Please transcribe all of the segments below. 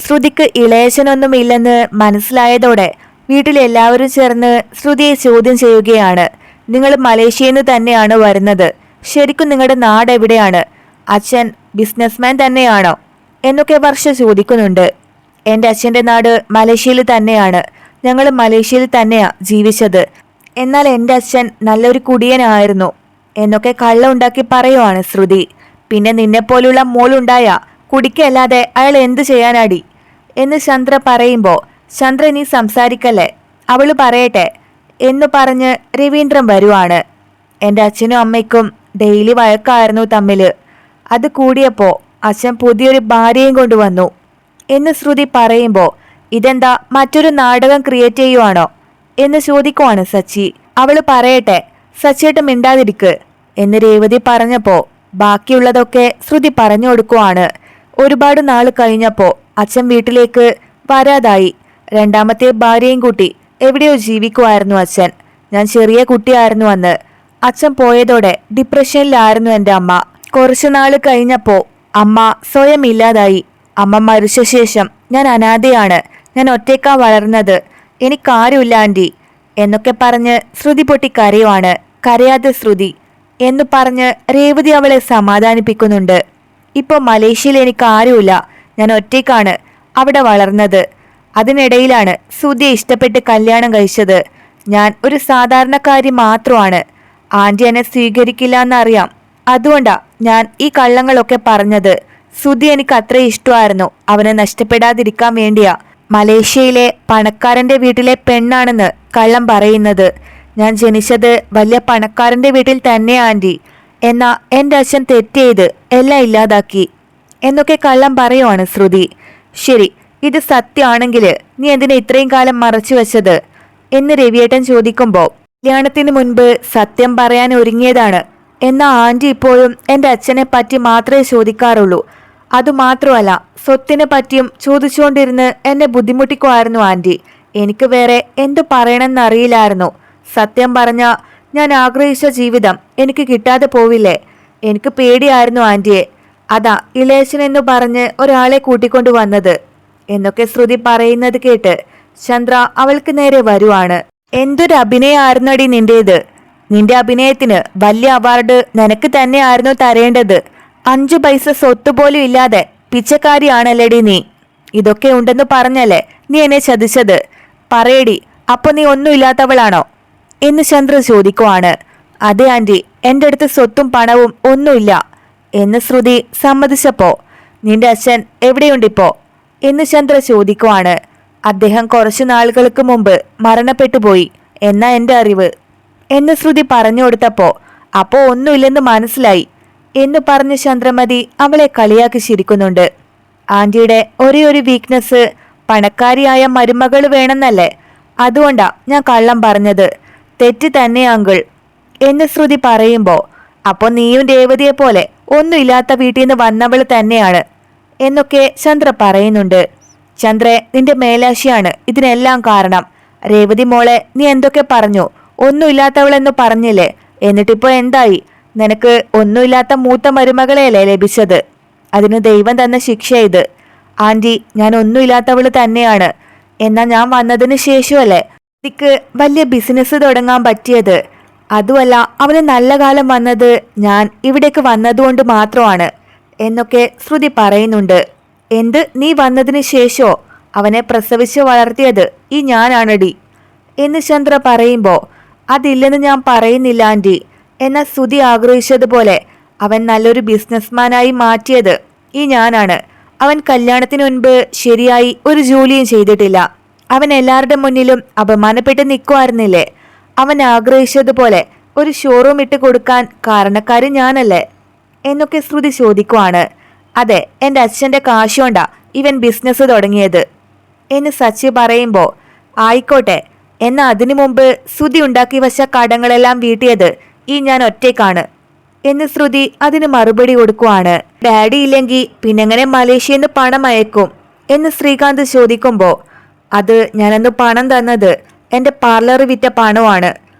ശ്രുതിക്ക് ഇളയച്ചനൊന്നുമില്ലെന്ന് മനസ്സിലായതോടെ വീട്ടിലെല്ലാവരും ചേർന്ന് ശ്രുതിയെ ചോദ്യം ചെയ്യുകയാണ്. നിങ്ങൾ മലേഷ്യയിൽ നിന്ന് തന്നെയാണ് വരുന്നത്? ശരിക്കും നിങ്ങളുടെ നാട് എവിടെയാണ്? അച്ഛൻ ബിസിനസ്മാൻ തന്നെയാണോ എന്നൊക്കെ വർഷ ചോദിക്കുന്നുണ്ട്. എൻ്റെ അച്ഛൻ്റെ നാട് മലേഷ്യയിൽ തന്നെയാണ്. ഞങ്ങൾ മലേഷ്യയിൽ തന്നെയാ ജീവിച്ചത്. എന്നാൽ എൻ്റെ അച്ഛൻ നല്ലൊരു കുടിയനായിരുന്നു എന്നൊക്കെ കള്ള ഉണ്ടാക്കി പറയുവാണ് ശ്രുതി. പിന്നെ നിന്നെപ്പോലുള്ള മോളുണ്ടായ കുടിക്കല്ലാതെ അയാൾ എന്തു ചെയ്യാനാടി എന്ന് ചന്ദ്ര പറയുമ്പോൾ, ചന്ദ്ര നീ സംസാരിക്കല്ലേ, അവള് പറയട്ടെ എന്ന് പറഞ്ഞ് രവീന്ദ്രൻ വരുവാണ്. എൻ്റെ അച്ഛനും അമ്മയ്ക്കും ഡെയിലി വഴക്കായിരുന്നു തമ്മിൽ. അത് കൂടിയപ്പോൾ അച്ഛൻ പുതിയൊരു ഭാര്യയും കൊണ്ടുവന്നു എന്ന് ശ്രുതി പറയുമ്പോൾ, ഇതെന്താ മറ്റൊരു നാടകം ക്രിയേറ്റ് ചെയ്യുവാണോ എന്ന് ചോദിക്കുവാണ് സച്ചി. അവള് പറയട്ടെ, സച്ചിയേട്ട് മിണ്ടാതിരിക്ക് എന്ന് രേവതി പറഞ്ഞപ്പോ ബാക്കിയുള്ളതൊക്കെ ശ്രുതി പറഞ്ഞു കൊടുക്കുവാണ്. ഒരുപാട് നാൾ കഴിഞ്ഞപ്പോ അച്ഛൻ വീട്ടിലേക്ക് വരാതായി. രണ്ടാമത്തെ ഭാര്യയും കൂട്ടി എവിടെയോ ജീവിക്കുമായിരുന്നു അച്ഛൻ. ഞാൻ ചെറിയ കുട്ടിയായിരുന്നു അന്ന്. അച്ഛൻ പോയതോടെ ഡിപ്രഷനിലായിരുന്നു എൻ്റെ അമ്മ. കുറച്ചു നാൾ കഴിഞ്ഞപ്പോ അമ്മ സ്വയം ഇല്ലാതായി. അമ്മ മരിച്ച ശേഷം ഞാൻ അനാഥയാണ്. ഞാൻ ഒറ്റയ്ക്കാ വളർന്നത്. എനിക്കാരുമില്ല ആൻറ്റി എന്നൊക്കെ പറഞ്ഞ് ശ്രുതി പൊട്ടി കരയുവാണ്. കരയാതെ ശ്രുതി എന്ന് പറഞ്ഞ് രേവതി അവളെ സമാധാനിപ്പിക്കുന്നുണ്ട്. ഇപ്പോൾ മലേഷ്യയിൽ എനിക്ക് ആരുമില്ല. ഞാൻ ഒറ്റയ്ക്കാണ് അവിടെ വളർന്നത്. അതിനിടയിലാണ് ശ്രുതിയെ ഇഷ്ടപ്പെട്ട് കല്യാണം കഴിച്ചത്. ഞാൻ ഒരു സാധാരണക്കാരി മാത്രമാണ്. ആൻറ്റി എന്നെ സ്വീകരിക്കില്ല എന്നറിയാം. അതുകൊണ്ടാ ഞാൻ ഈ കള്ളങ്ങളൊക്കെ പറഞ്ഞത്. ശ്രുതി എനിക്ക് അത്ര ഇഷ്ടമായിരുന്നു. അവനെ നഷ്ടപ്പെടാതിരിക്കാൻ വേണ്ടിയാ മലേഷ്യയിലെ പണക്കാരന്റെ വീട്ടിലെ പെണ്ണാണെന്ന് കള്ളം പറയുന്നത്. ഞാൻ ജനിച്ചത് വലിയ പണക്കാരന്റെ വീട്ടിൽ തന്നെ ആൻറ്റി. എന്നാ എൻ്റെ അച്ഛൻ തെറ്റ് ചെയ്ത് എല്ലാം ഇല്ലാതാക്കി എന്നൊക്കെ കള്ളം പറയുവാണ് ശ്രുതി. ശരി, ഇത് സത്യമാണെങ്കിൽ നീ എന്തിനാ ഇത്രയും കാലം മറച്ചു വെച്ചത് എന്ന് രവിയേട്ടൻ ചോദിക്കുമ്പോൾ, കല്യാണത്തിന് മുൻപ് സത്യം പറയാൻ ഒരുങ്ങിയതാണ്. എന്നാ ആൻറ്റി ഇപ്പോഴും എൻ്റെ അച്ഛനെ പറ്റി മാത്രമേ ചോദിക്കാറുള്ളൂ. അതുമാത്രമല്ല, സ്വത്തിനെ പറ്റിയും ചോദിച്ചുകൊണ്ടിരുന്ന് എന്നെ ബുദ്ധിമുട്ടിക്കുമായിരുന്നു ആൻറ്റി. എനിക്ക് വേറെ എന്തു പറയണമെന്നറിയില്ലായിരുന്നു. സത്യം പറഞ്ഞ ഞാൻ ആഗ്രഹിച്ച ജീവിതം എനിക്ക് കിട്ടാതെ പോവില്ലേ? എനിക്ക് പേടിയായിരുന്നു ആൻറ്റിയെ. അതാ ഇളയച്ചനെന്നു പറഞ്ഞ് ഒരാളെ കൂട്ടിക്കൊണ്ടു വന്നത് എന്നൊക്കെ ശ്രുതി പറയുന്നത് കേട്ട് ചന്ദ്ര അവൾക്ക് നേരെ വരുവാണ്. എന്തൊരു അഭിനയമായിരുന്നടി നിന്റേത്. നിന്റെ അഭിനയത്തിന് വലിയ അവാർഡ് നിനക്ക് തന്നെയായിരുന്നു തരേണ്ടത്. 5 പൈസ സ്വത്ത് പോലും ഇല്ലാതെ പിച്ചക്കാരിയാണല്ലേടി നീ. ഇതൊക്കെ ഉണ്ടെന്ന് പറഞ്ഞല്ലേ നീ എന്നെ ചതിച്ചത്? പറയടി, അപ്പൊ നീ ഒന്നുമില്ലാത്തവളാണോ എന്ന് ചന്ദ്ര ചോദിക്കുവാണ്. അതെ ആൻറ്റി, എൻ്റെ അടുത്ത് സ്വത്തും പണവും ഒന്നുമില്ല എന്ന് ശ്രുതി സമ്മതിച്ചപ്പോ, നിന്റെ അച്ഛൻ എവിടെയുണ്ടിപ്പോ എന്ന് ചന്ദ്ര ചോദിക്കുവാണ്. അദ്ദേഹം കുറച്ചു നാളുകൾക്ക് മുമ്പ് മരണപ്പെട്ടുപോയി എന്നാ എൻ്റെ അറിവ് എന്ന് ശ്രുതി പറഞ്ഞു കൊടുത്തപ്പോ, അപ്പോ ഒന്നുമില്ലെന്ന് മനസ്സിലായി എന്ന് പറഞ്ഞ് ചന്ദ്രമതി അവളെ കളിയാക്കി ചിരിക്കുന്നുണ്ട്. ആന്റിയുടെ ഒരേ ഒരു വീക്ക്നെസ് പണക്കാരിയായ മരുമകൾ വേണമെന്നല്ലേ? അതുകൊണ്ടാ ഞാൻ കള്ളം പറഞ്ഞത്. തെറ്റ് തന്നെ അങ്കിൾ എന്ന് ശ്രുതി പറയുമ്പോ, അപ്പൊ നീയും രേവതിയെ പോലെ ഒന്നുമില്ലാത്ത വീട്ടിൽ നിന്ന് വന്നവൾ തന്നെയാണ് എന്നൊക്കെ ചന്ദ്ര പറയുന്നുണ്ട്. ചന്ദ്രെ, നിന്റെ മേലാശിയാണ് ഇതിനെല്ലാം കാരണം. രേവതി മോളെ നീ എന്തൊക്കെ പറഞ്ഞു? ഒന്നുമില്ലാത്തവളെന്ന് പറഞ്ഞില്ലേ? എന്നിട്ടിപ്പോ എന്തായി? നിനക്ക് ഒന്നുമില്ലാത്ത മൂത്ത മരുമകളെയല്ലേ ലഭിച്ചത്? അതിന് ദൈവം തന്ന ശിക്ഷ ഇത്. ആന്റി, ഞാൻ ഒന്നുമില്ലാത്തവള് തന്നെയാണ്. എന്നാ ഞാൻ വന്നതിന് ശേഷമല്ലേ എനിക്ക് വലിയ ബിസിനസ് തുടങ്ങാൻ പറ്റിയത്. അതുമല്ല, അവന് നല്ല കാലം വന്നത് ഞാൻ ഇവിടേക്ക് വന്നതുകൊണ്ട് മാത്രമാണ് എന്നൊക്കെ ശ്രുതി പറയുന്നുണ്ട്. എന്ത്, നീ വന്നതിന് ശേഷമോ? അവനെ പ്രസവിച്ച് വളർത്തിയത് ഈ ഞാനാണടി എന്ന് ചന്ദ്ര പറയുമ്പോ, അതില്ലെന്ന് ഞാൻ പറയുന്നില്ല ആന്റി. എന്നാൽ ശ്രുതി ആഗ്രഹിച്ചതുപോലെ അവൻ നല്ലൊരു ബിസിനസ്മാനായി മാറ്റിയത് ഈ ഞാനാണ്. അവൻ കല്യാണത്തിന് മുൻപ് ശരിയായി ഒരു ജോലിയും ചെയ്തിട്ടില്ല. അവൻ എല്ലാവരുടെ മുന്നിലും അപമാനപ്പെട്ട് നിൽക്കുമായിരുന്നില്ലേ? അവൻ ആഗ്രഹിച്ചതുപോലെ ഒരു ഷോറൂം ഇട്ട് കൊടുക്കാൻ കാരണക്കാരി ഞാനല്ലേ എന്നൊക്കെ ശ്രുതി ചോദിക്കുവാണ്. അതെ, എൻ്റെ അച്ഛൻ്റെ കാശുകൊണ്ടാ ഇവൻ ബിസിനസ് തുടങ്ങിയത് എന്ന് സച്ചി പറയുമ്പോൾ, ആയിക്കോട്ടെ, എന്നാൽ അതിനു മുമ്പ് ശ്രുതി ഉണ്ടാക്കി വച്ച കടങ്ങളെല്ലാം വീട്ടിയത് ഈ ഞാൻ ഒറ്റയ്ക്കാണ് എന്ന് ശ്രുതി അതിന് മറുപടി കൊടുക്കുവാണ്. ഡാഡി ഇല്ലെങ്കിൽ പിന്നെങ്ങനെ മലേഷ്യയിൽ നിന്ന് പണം അയക്കും എന്ന് ശ്രീകാന്ത് ചോദിക്കുമ്പോൾ, അത് ഞാനന്ന് പണം തന്നത് എൻ്റെ പാർലർ വിറ്റ പണമാണ്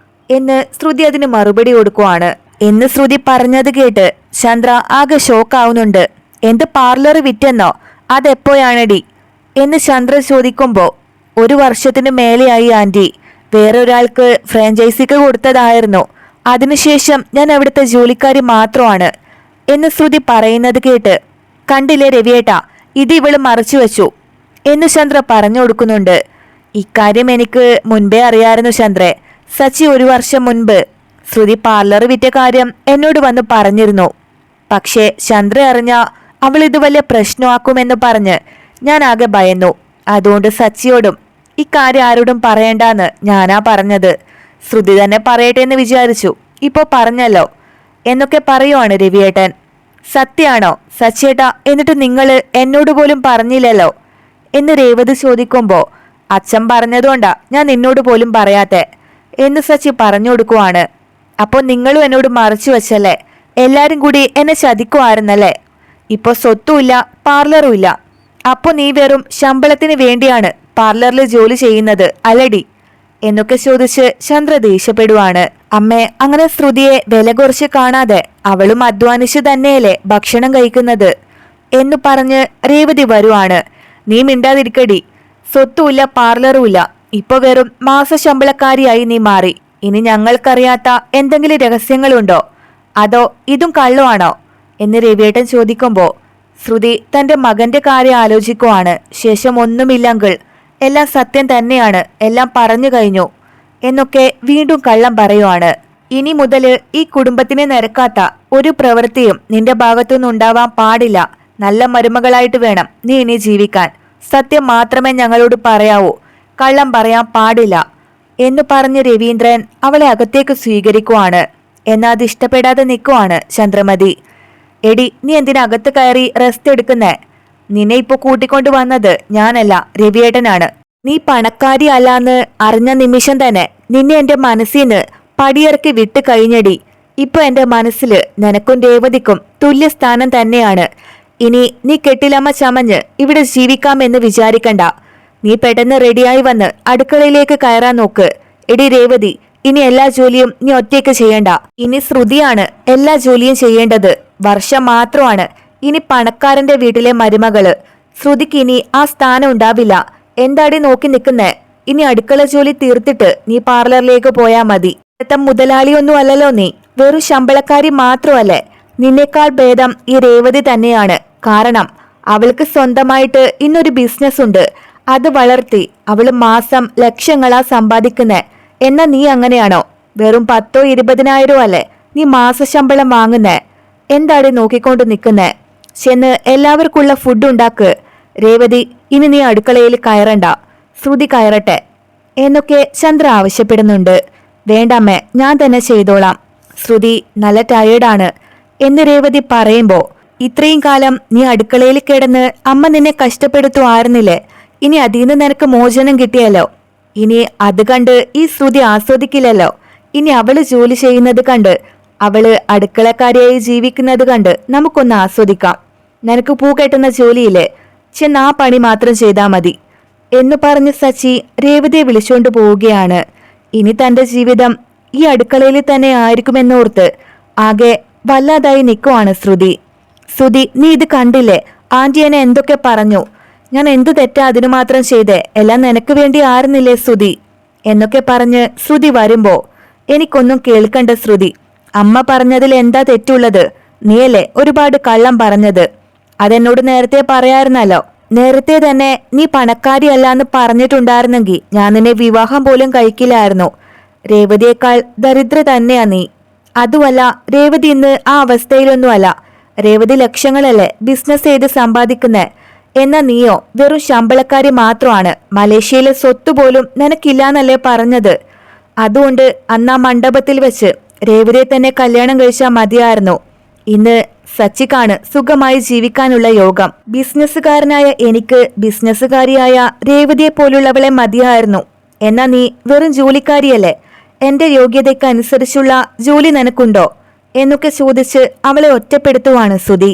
എന്ന് ശ്രുതി അതിന് മറുപടി കൊടുക്കുവാണ്. എന്ന് ശ്രുതി പറഞ്ഞത് കേട്ട് ചന്ദ്ര ആകെ ഷോക്കാവുന്നുണ്ട്. എന്ത് പാർലർ വിറ്റെന്നോ? അതെപ്പോഴാണടി എന്ന് ചന്ദ്ര ചോദിക്കുമ്പോൾ 1 വർഷത്തിനു മേലെയായി ആന്റി. വേറൊരാൾക്ക് ഫ്രാഞ്ചൈസിക്ക് കൊടുത്തതായിരുന്നു. അതിനുശേഷം ഞാൻ അവിടുത്തെ ജോലിക്കാരി മാത്രമാണ് എന്ന് ശ്രുതി പറയുന്നത് കേട്ട് കണ്ടില്ലേ രവിയേട്ടാ, ഇത് ഇവള് മറച്ചു വെച്ചു എന്ന് ചന്ദ്ര പറഞ്ഞു കൊടുക്കുന്നുണ്ട്. ഇക്കാര്യം എനിക്ക് മുൻപേ അറിയാമായിരുന്നു ചന്ദ്രേ. സച്ചി 1 വർഷം മുൻപ് ശ്രുതി പാർലർ വിറ്റ കാര്യം എന്നോട് വന്ന് പറഞ്ഞിരുന്നു. പക്ഷേ ചന്ദ്ര അറിഞ്ഞ അവൾ ഇത് വലിയ പ്രശ്നമാക്കുമെന്ന് പറഞ്ഞ് ഞാൻ ആകെ ഭയന്നു. അതുകൊണ്ട് സച്ചിയോടും ഇക്കാര്യം ആരോടും പറയണ്ടെന്ന് ഞാനാ പറഞ്ഞത്. ശ്രുതി തന്നെ പറയട്ടെ എന്ന് വിചാരിച്ചു. ഇപ്പോൾ പറഞ്ഞല്ലോ എന്നൊക്കെ പറയുവാണ് രവിയേട്ടൻ. സത്യാണോ സച്ചിയേട്ടാ? എന്നിട്ട് നിങ്ങൾ എന്നോട് പോലും പറഞ്ഞില്ലല്ലോ എന്ന് രേവതി ചോദിക്കുമ്പോൾ അച്ഛൻ പറഞ്ഞതുകൊണ്ടാ ഞാൻ നിന്നോട് പോലും പറയാത്തെ എന്ന് സച്ചി പറഞ്ഞു കൊടുക്കുവാണ്. അപ്പോൾ നിങ്ങളും എന്നോട് മറച്ചു വെച്ചല്ലേ? എല്ലാരും കൂടി എന്നെ ചതിക്കുമായിരുന്നല്ലേ? ഇപ്പോൾ സ്വത്തുമില്ല, പാർലറും ഇല്ല. അപ്പോൾ നീ വെറും ശമ്പളത്തിന് വേണ്ടിയാണ് പാർലറിൽ ജോലി ചെയ്യുന്നത് അല്ലടി എന്നൊക്കെ ചോദിച്ച് ചന്ദ്ര ദേഷ്യപ്പെടുവാണ്. അമ്മേ, അങ്ങനെ ശ്രുതിയെ വില കുറച്ച് കാണാതെ അവളും അധ്വാനിച്ചു തന്നെയല്ലേ ഭക്ഷണം കഴിക്കുന്നത് എന്നു പറഞ്ഞ് രേവതി വരുവാണ്. നീ മിണ്ടാതിരിക്കടി. സ്വത്തുമില്ല, പാർലറുമില്ല. ഇപ്പൊ വെറും മാസശമ്പളക്കാരിയായി നീ മാറി. ഇനി ഞങ്ങൾക്കറിയാത്ത എന്തെങ്കിലും രഹസ്യങ്ങളുണ്ടോ? അതോ ഇതും കള്ളുവാണോ എന്ന് രവിയേട്ടൻ ചോദിക്കുമ്പോൾ ശ്രുതി തന്റെ മകന്റെ കാര്യം ആലോചിക്കുവാണ്. ശേഷം ഒന്നുമില്ലെങ്കിൽ എല്ലാം സത്യം തന്നെയാണ്, എല്ലാം പറഞ്ഞു കഴിഞ്ഞു എന്നൊക്കെ വീണ്ടും കള്ളം പറയുവാണ്. ഇനി മുതൽ ഈ കുടുംബത്തിനെ നിരക്കാത്ത ഒരു പ്രവൃത്തിയും നിന്റെ ഭാഗത്തുനിന്ന് ഉണ്ടാവാൻ പാടില്ല. നല്ല മരുമകളായിട്ട് വേണം നീ ഇനി ജീവിക്കാൻ. സത്യം മാത്രമേ ഞങ്ങളോട് പറയാവൂ, കള്ളം പറയാൻ പാടില്ല എന്ന് പറഞ്ഞ് രവീന്ദ്രൻ അവളെ അകത്തേക്ക് സ്വീകരിക്കുവാണ്. എന്നാൽ അത് ഇഷ്ടപ്പെടാതെ നിൽക്കുവാണ് ചന്ദ്രമതി. എടി, നീ എന്തിനകത്ത് കയറി റെസ്റ്റ് എടുക്കുന്നേ? നിന്നെ ഇപ്പൊ കൂട്ടിക്കൊണ്ടു വന്നത് ഞാനല്ല, രവിയേട്ടനാണ്. നീ പണക്കാരി അല്ലാന്ന് അറിഞ്ഞ നിമിഷം തന്നെ നിന്നെ എന്റെ മനസ്സിന്ന് പടിയിറക്കി വിട്ട് കഴിഞ്ഞടി. ഇപ്പൊ എന്റെ മനസ്സിൽ നിനക്കും രേവതിക്കും തുല്യ സ്ഥാനം തന്നെയാണ്. ഇനി നീ കെട്ടിലമ്മ ചമഞ്ഞ് ഇവിടെ ജീവിക്കാമെന്ന് വിചാരിക്കണ്ട. നീ പെട്ടെന്ന് റെഡിയായി വന്ന് അടുക്കളയിലേക്ക് കയറാൻ നോക്ക്. എടി രേവതി, ഇനി എല്ലാ ജോലിയും നീ ഒറ്റയ്ക്ക് ചെയ്യണ്ട. ഇനി ശ്രുതിയാണ് എല്ലാ ജോലിയും ചെയ്യേണ്ടത്. വർഷം മാത്രമാണ് ഇനി പണക്കാരന്റെ വീട്ടിലെ മരുമകള്. ശ്രുതിക്ക് ഇനി ആ സ്ഥാനം ഉണ്ടാവില്ല. എന്താടി നോക്കി നിൽക്കുന്നേ? ഇനി അടുക്കള ജോലി തീർത്തിട്ട് നീ പാർലറിലേക്ക് പോയാ മതി. ഇന്നത്തെ മുതലാളിയൊന്നും അല്ലല്ലോ നീ, വെറും ശമ്പളക്കാരി മാത്രമല്ലേ. നിന്നേക്കാൾ ഭേദം ഈ രേവതി തന്നെയാണ്. കാരണം അവൾക്ക് സ്വന്തമായിട്ട് ഇന്നൊരു ബിസിനസ് ഉണ്ട്. അത് വളർത്തി അവള് മാസം ലക്ഷങ്ങളാ സമ്പാദിക്കുന്നേ. എന്നാ നീ അങ്ങനെയാണോ? വെറും 10,000 20,000 അല്ലേ നീ മാസശമ്പളം വാങ്ങുന്നേ. എന്താടി നോക്കിക്കൊണ്ട് നിൽക്കുന്നേ? ചെന്ന് എല്ലാവർക്കുള്ള ഫുഡ് ഉണ്ടാക്ക്. രേവതി, ഇനി നീ അടുക്കളയിൽ കയറണ്ട, ശ്രുതി കയറട്ടെ എന്നൊക്കെ ചന്ദ്ര ആവശ്യപ്പെടുന്നുണ്ട്. വേണ്ടമ്മേ, ഞാൻ തന്നെ ചെയ്തോളാം. ശ്രുതി നല്ല ടയേർഡാണ് എന്ന് രേവതി പറയുമ്പോൾ, ഇത്രയും കാലം നീ അടുക്കളയിൽ കിടന്ന് അമ്മ നിന്നെ കഷ്ടപ്പെടുത്തുമായിരുന്നില്ലേ? ഇനി അതിന്ന് നിനക്ക് മോചനം കിട്ടിയല്ലോ. ഇനി അത് കണ്ട് ഈ ശ്രുതി ആസ്വദിക്കില്ലല്ലോ. ഇനി അവള് ജോലി ചെയ്യുന്നത് കണ്ട്, അവള് അടുക്കളക്കാരിയായി ജീവിക്കുന്നത് കണ്ട് നമുക്കൊന്ന് ആസ്വദിക്കാം. നിനക്ക് പൂ കെട്ടുന്ന ജോലിയില്ലേ, ചെന്ന് ആ പണി മാത്രം ചെയ്താൽ മതി എന്നു പറഞ്ഞ് സച്ചി രേവതിയെ വിളിച്ചുകൊണ്ട് പോവുകയാണ്. ഇനി തന്റെ ജീവിതം ഈ അടുക്കളയിൽ തന്നെ ആയിരിക്കുമെന്നോർത്ത് ആകെ വല്ലാതായി നിൽക്കുവാണ് ശ്രുതി. ശ്രുതി, നീ ഇത് കണ്ടില്ലേ? ആന്റി എന്നെ എന്തൊക്കെ പറഞ്ഞു. ഞാൻ എന്തു തെറ്റാ അതിനു മാത്രം ചെയ്തേ? എല്ലാം നിനക്ക് വേണ്ടി ആയിരുന്നില്ലേ ശ്രുതി എന്നൊക്കെ പറഞ്ഞ് ശ്രുതി വരുമ്പോ, എനിക്കൊന്നും കേൾക്കണ്ട ശ്രുതി. അമ്മ പറഞ്ഞതിൽ എന്താ തെറ്റുള്ളത്? നീയല്ലേ ഒരുപാട് കള്ളം പറഞ്ഞത്. അതെന്നോട് നേരത്തെ പറയായിരുന്നല്ലോ. നേരത്തെ തന്നെ നീ പണക്കാരിയല്ലാന്ന് പറഞ്ഞിട്ടുണ്ടായിരുന്നെങ്കിൽ ഞാൻ നിന്നെ വിവാഹം പോലും കഴിക്കില്ലായിരുന്നു. രേവതിയേക്കാൾ ദരിദ്ര തന്നെയാ നീ. അതുമല്ല, രേവതി ഇന്ന് ആ അവസ്ഥയിലൊന്നുമല്ല. രേവതി ലക്ഷങ്ങളല്ലേ ബിസിനസ് ചെയ്ത് സമ്പാദിക്കുന്നേ. എന്നാ നീയോ വെറും ശമ്പളക്കാരി മാത്രമാണ്. മലേഷ്യയിലെ സ്വത്ത് പോലും നിനക്കില്ലാന്നല്ലേ പറഞ്ഞത്. അതുകൊണ്ട് അന്ന് ആ മണ്ഡപത്തിൽ വെച്ച് രേവതിയെ തന്നെ കല്യാണം കഴിച്ചാൽ മതിയായിരുന്നു. ഇന്ന് സച്ചിക്കാണ് സുഖമായി ജീവിക്കാനുള്ള യോഗം. ബിസിനസ്സുകാരനായ എനിക്ക് ബിസിനസ്സുകാരിയായ രേവതിയെ പോലുള്ളവളെ മതിയായിരുന്നു. എന്നാ നീ വെറും ജോലിക്കാരിയല്ലേ. എന്റെ യോഗ്യതയ്ക്ക് അനുസരിച്ചുള്ള ജോലി നിനക്കുണ്ടോ എന്നൊക്കെ ചോദിച്ച് അവളെ ഒറ്റപ്പെടുത്തുവാണ് ശ്രുതി.